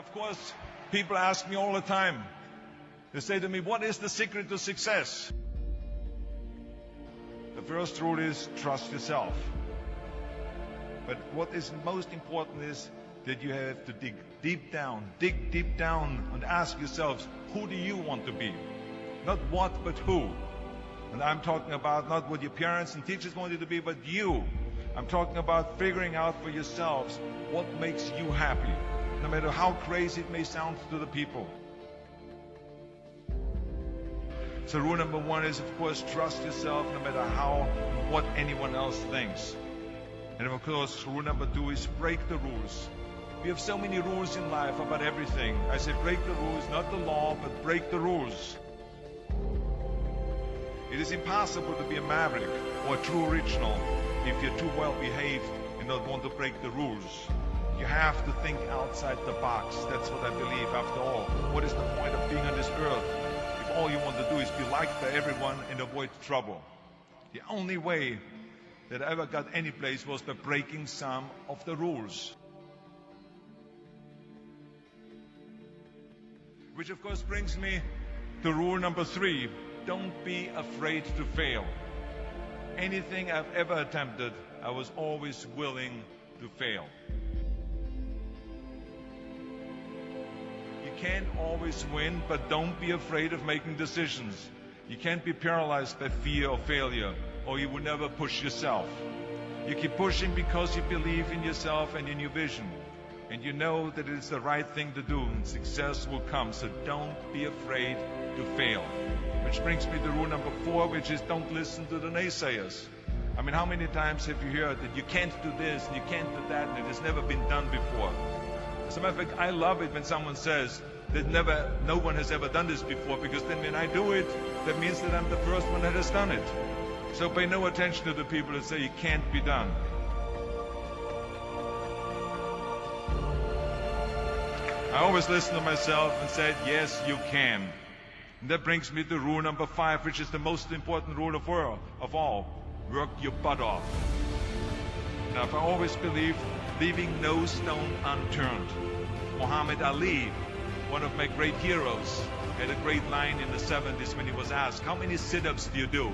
Of course, people ask me all the time. They say to me, what is the secret to success? The first rule is trust yourself. But what is most important is that you have to dig deep down and ask yourselves, who do you want to be? Not what, but who. And I'm talking about not what your parents and teachers want you to be, but you. I'm talking about figuring out for yourselves what makes you happy, no matter how crazy it may sound to the people. So rule number one is, of course, trust yourself no matter what anyone else thinks. And of course, rule number two is break the rules. We have so many rules in life about everything. I say break the rules, not the law, but break the rules. It is impossible to be a maverick or a true original if you're too well behaved and don't want to break the rules. You have to think outside the box. That's what I believe after all. What is the point of being on this earth if all you want to do is be liked by everyone and avoid trouble? The only way that I ever got any place was by breaking some of the rules. Which of course brings me to rule number three. Don't be afraid to fail. Anything I've ever attempted, I was always willing to fail. You can't always win, but don't be afraid of making decisions. You can't be paralyzed by fear of failure, or you will never push yourself. You keep pushing because you believe in yourself and in your vision. And you know that it is the right thing to do, and success will come. So don't be afraid to fail. Which brings me to rule number four, which is don't listen to the naysayers. I mean, how many times have you heard that you can't do this and you can't do that and it has never been done before? As a matter of fact, I love it when someone says that no one has ever done this before, because then when I do it, that means that I'm the first one that has done it. So pay no attention to the people that say it can't be done. I always listen to myself and said, yes, you can. And that brings me to rule number five, which is the most important rule of all. Work your butt off. Now, I've always believed leaving no stone unturned. Muhammad Ali, one of my great heroes, had a great line in the 70s when he was asked, how many sit-ups do you do?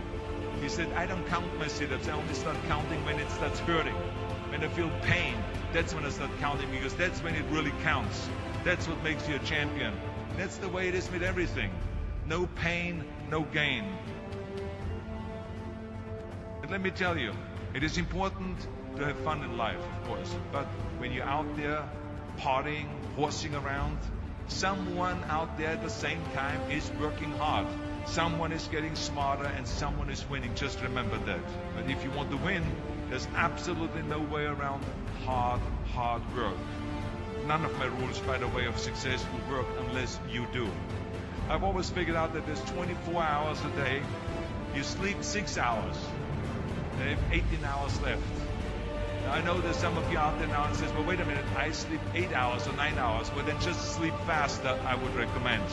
He said, I don't count my sit-ups. I only start counting when it starts hurting. When I feel pain, that's when I start counting, because that's when it really counts. That's what makes you a champion. That's the way it is with everything. No pain, no gain. And let me tell you, it is important to have fun in life, of course. But when you're out there partying, horsing around, someone out there at the same time is working hard. Someone is getting smarter and someone is winning. Just remember that. But if you want to win, there's absolutely no way around hard work. None of my rules, by the way, of success will work unless you do. I've always figured out that there's 24 hours a day. You sleep 6 hours. Then you have 18 hours left. Now, I know there's some of you out there now and says, well, wait a minute, I sleep 8 hours or 9 hours. Well, then just sleep faster, I would recommend.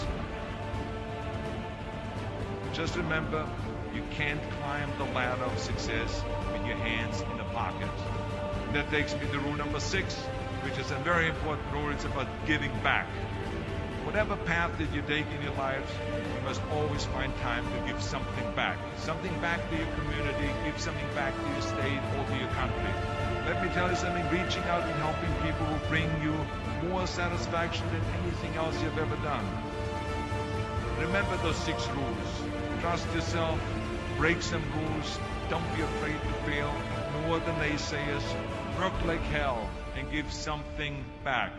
Just remember, you can't climb the ladder of success with your hands in the pocket. And that takes me to rule number 6, which is a very important rule. It's about giving back. Whatever path that you take in your life, you must always find time to give something back. Something back to your community, give something back to your state or to your country. Let me tell you something, reaching out and helping people will bring you more satisfaction than anything else you've ever done. Remember those 6 rules. Trust yourself, break some rules, don't be afraid to fail, ignore the naysayers, work like hell, and give something back.